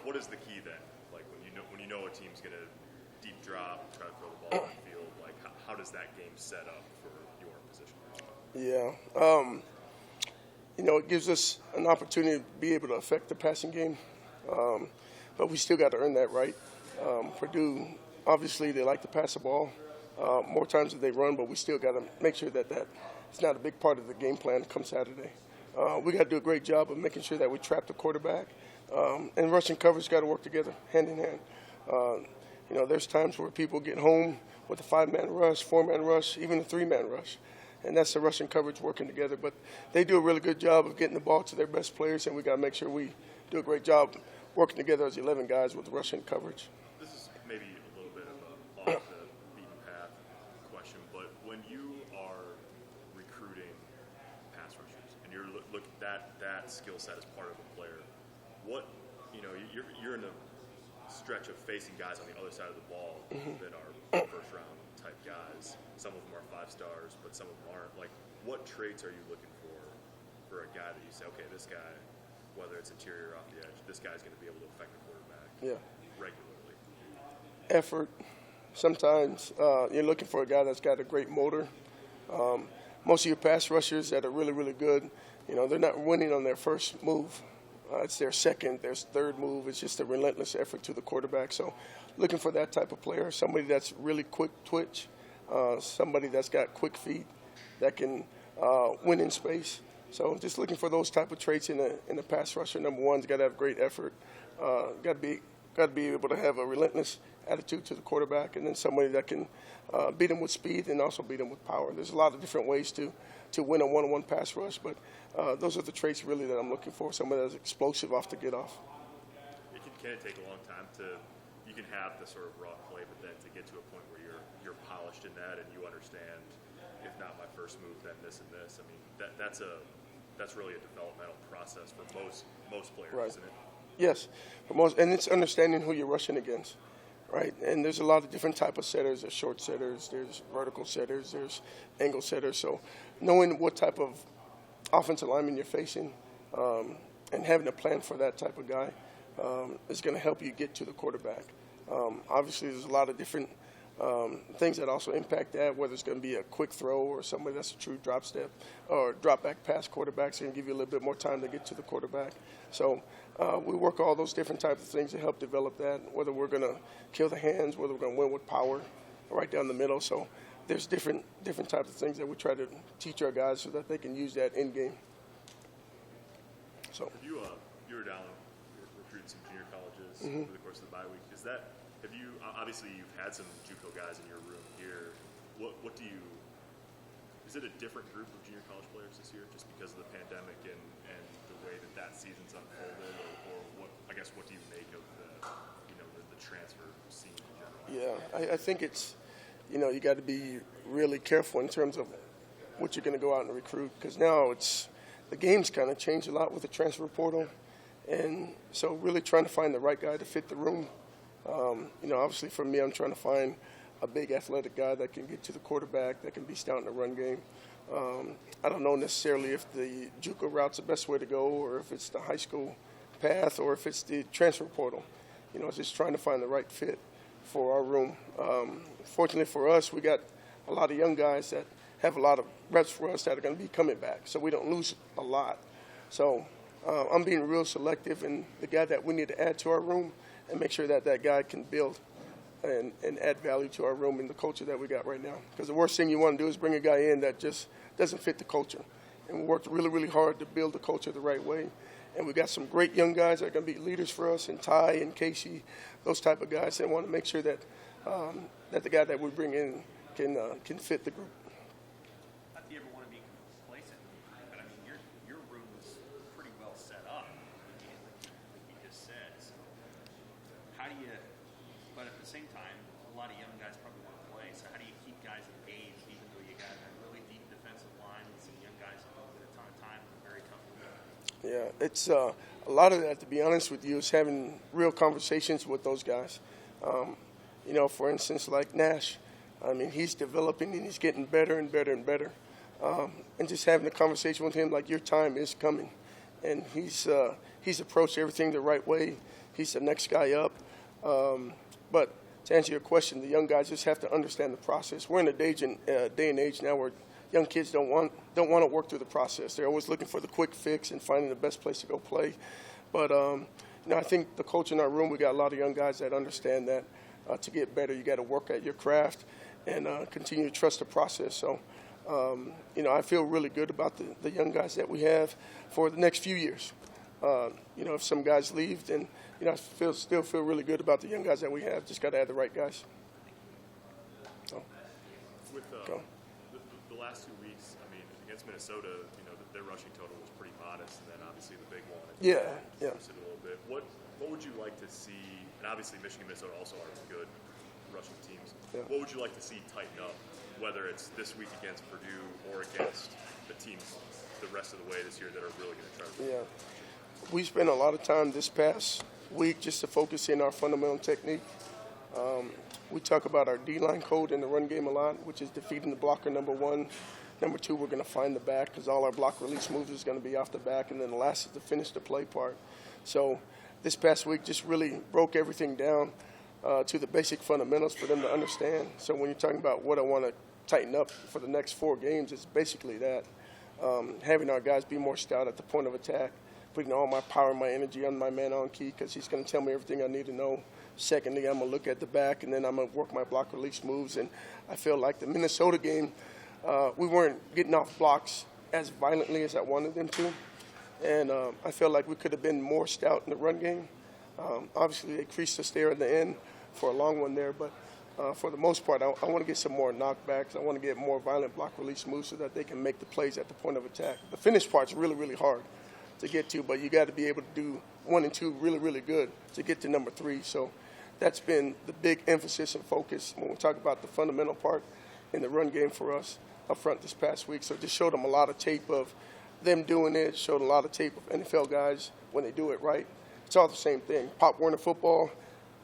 What is the key then? Like when you know a team's going to deep drop, try to throw the ball on the field, like how does that game set up for your position? Yeah. It gives us an opportunity to be able to affect the passing game, but we still got to earn that right. Purdue, obviously, they like to pass the ball more times than they run, but we still got to make sure that it's not a big part of the game plan come Saturday. We got to do a great job of making sure that we trap the quarterback, and rushing coverage got to work together, hand in hand. There's times where people get home with a 5-man rush, 4-man rush, even a 3-man rush. And that's the rushing coverage working together. But they do a really good job of getting the ball to their best players, and we got to make sure we do a great job working together as 11 guys with rushing coverage. This is maybe a little bit of a off the beaten path question, but when you are recruiting pass rushers and you're looking at that skill set as part of a player, you're in a stretch of facing guys on the other side of the ball that are first round type guys. Some of them are 5 stars, but some of them aren't. Like, what traits are you looking for a guy that you say, okay, this guy, whether it's interior or off the edge, this guy's going to be able to affect the quarterback regularly? Effort. Sometimes you're looking for a guy that's got a great motor. Most of your pass rushers that are really, really good, they're not winning on their first move. It's their second, their third move. It's just a relentless effort to the quarterback. So looking for that type of player, somebody that's really quick twitch, somebody that's got quick feet that can win in space. So just looking for those type of traits in a pass rusher. Number one's got to have great effort. Got to be able to have a relentless attitude to the quarterback, and then somebody that can beat him with speed and also beat him with power. There's a lot of different ways to win a one-on-one pass rush, but those are the traits really that I'm looking for. Somebody that's explosive off the get off. Can it take a long time you can have the sort of raw play, but then to get to a point where you're polished in that and you understand, if not my first move, then this and this. I mean, that's really a developmental process for most players, right. Isn't it? Yes, and it's understanding who you're rushing against, right? And there's a lot of different type of setters. There's short setters, there's vertical setters, there's angle setters. So knowing what type of offensive lineman you're facing and having a plan for that type of guy is going to help you get to the quarterback. Obviously, there's a lot of different things that also impact that, whether it's going to be a quick throw or somebody that's a true drop step or drop back pass quarterbacks going to give you a little bit more time to get to the quarterback. So we work all those different types of things to help develop that, whether we're going to kill the hands, whether we're going to win with power, right down the middle. So there's different types of things that we try to teach our guys so that they can use that in game. So you were down recruiting some junior colleges over the course of the bye week. Obviously you've had some JUCO guys in your room here. What do you? Is it a different group of junior college players this year, just because of the pandemic and the way that season's unfolded, or what? I guess what do you make of the transfer scene in general? Yeah, I think it's you got to be really careful in terms of what you're going to go out and recruit, because now the game's kind of changed a lot with the transfer portal, and so really trying to find the right guy to fit the room. Obviously for me, I'm trying to find a big athletic guy that can get to the quarterback, that can be stout in the run game. I don't know necessarily if the JUCO route's the best way to go, or if it's the high school path, or if it's the transfer portal. Just trying to find the right fit for our room. Fortunately for us, we got a lot of young guys that have a lot of reps for us that are going to be coming back, so we don't lose a lot. So I'm being real selective in the guy that we need to add to our room, and make sure that guy can build and add value to our room and the culture that we got right now. Because the worst thing you want to do is bring a guy in that just doesn't fit the culture. And we worked really, really hard to build the culture the right way. And we got some great young guys that are going to be leaders for us, and Ty and Casey, those type of guys. And want to make sure that that the guy that we bring in can fit the group. Not that you ever want to be complacent, but I mean your room is pretty well set up, like you just said. So how do you? But at the same time, a lot of young guys probably want to play. So how do you keep guys engaged, even though you got a really deep defensive line with some young guys who don't get a ton of time in a very tough league? Yeah, it's a lot of that, to be honest with you, is having real conversations with those guys. For instance, like Nash, I mean, he's developing and he's getting better and better and better. And just having a conversation with him, like, your time is coming. And he's approached everything the right way. he's the next guy up. But to answer your question, the young guys just have to understand the process. We're in a day and age now where young kids don't want to work through the process. They're always looking for the quick fix and finding the best place to go play. But I think the coach in our room, we got a lot of young guys that understand that to get better, you got to work at your craft and continue to trust the process. So, I feel really good about the young guys that we have for the next few years. If some guys leave, then I still feel really good about the young guys that we have. Just got to add the right guys. So, with the last 2 weeks, I mean, against Minnesota, their rushing total was pretty modest, and then obviously the big one. Yeah. A little bit. What would you like to see? And obviously, Michigan, Minnesota also are good rushing teams. Yeah. What would you like to see tighten up, whether it's this week against Purdue or against the teams the rest of the way this year that are really going to try to? Yeah. We spent a lot of time this past week just to focus in our fundamental technique. We talk about our D-line code in the run game a lot, which is defeating the blocker, number one. Number two, we're going to find the back because all our block release moves is going to be off the back. And then the last is to finish the play part. So this past week just really broke everything down to the basic fundamentals for them to understand. So when you're talking about what I want to tighten up for the next 4 games, it's basically that. Having our guys be more stout at the point of attack, putting all my power and my energy on my man on key because he's going to tell me everything I need to know. Secondly, I'm going to look at the back, and then I'm going to work my block release moves. And I feel like the Minnesota game, we weren't getting off blocks as violently as I wanted them to. And I feel like we could have been more stout in the run game. Obviously, they creased us there in the end for a long one there. But for the most part, I want to get some more knockbacks. I want to get more violent block release moves so that they can make the plays at the point of attack. The finish part's really, really hard to get to, but you got to be able to do 1 and 2 really, really good to get to number 3. So that's been the big emphasis and focus when we talk about the fundamental part in the run game for us up front this past week. So just showed them a lot of tape of them doing it, showed a lot of tape of NFL guys when they do it right. It's all the same thing. Pop Warner football,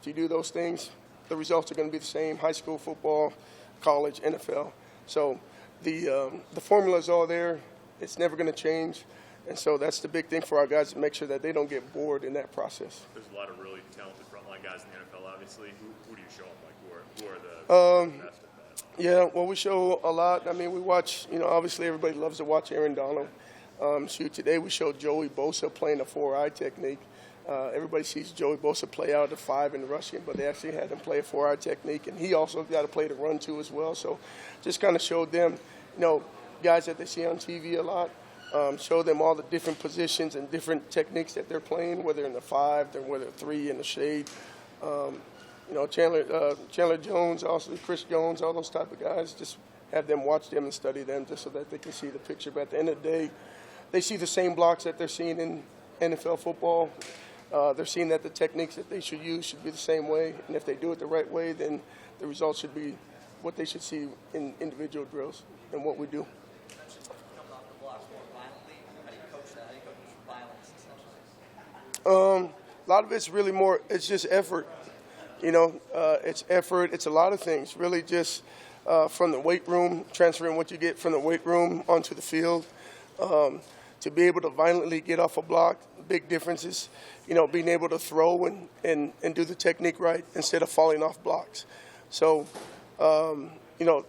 if you do those things, the results are going to be the same, high school football, college, NFL. So the formula is all there. It's never going to change. And so that's the big thing for our guys to make sure that they don't get bored in that process. There's a lot of really talented frontline guys in the NFL, obviously. Who do you show them? Like, who are the best at that? Yeah, well, we show a lot. I mean, we watch, obviously everybody loves to watch Aaron Donald. Today we showed Joey Bosa playing a 4-eye technique. Everybody sees Joey Bosa play out at 5 in the rushing, but they actually had him play a 4-eye technique, and he also got to play the run too as well. So just kind of showed them, guys that they see on TV a lot. Show them all the different positions and different techniques that they're playing, whether in the 5, whether 3 in the shade. Chandler Jones, also Chris Jones, all those type of guys. Just have them watch them and study them just so that they can see the picture. But at the end of the day, they see the same blocks that they're seeing in NFL football. They're seeing that the techniques that they should use should be the same way. And if they do it the right way, then the results should be what they should see in individual drills and what we do. A lot of it's really more, it's just effort. It's effort. It's a lot of things. Really just from the weight room, transferring what you get from the weight room onto the field. To be able to violently get off a block, big differences. Being able to throw and do the technique right instead of falling off blocks. So,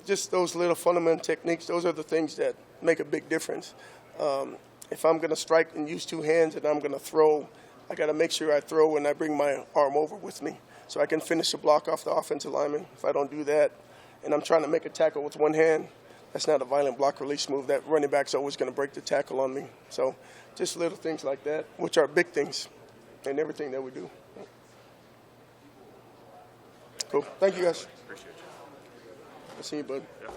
just those little fundamental techniques, those are the things that make a big difference. If I'm going to strike and use 2 hands and I'm going to throw, I got to make sure I throw and I bring my arm over with me so I can finish the block off the offensive lineman. If I don't do that and I'm trying to make a tackle with 1 hand, that's not a violent block release move. That running back's always going to break the tackle on me. So just little things like that, which are big things in everything that we do. Cool. Thank you, guys. Appreciate you. I'll see you, bud. Yeah.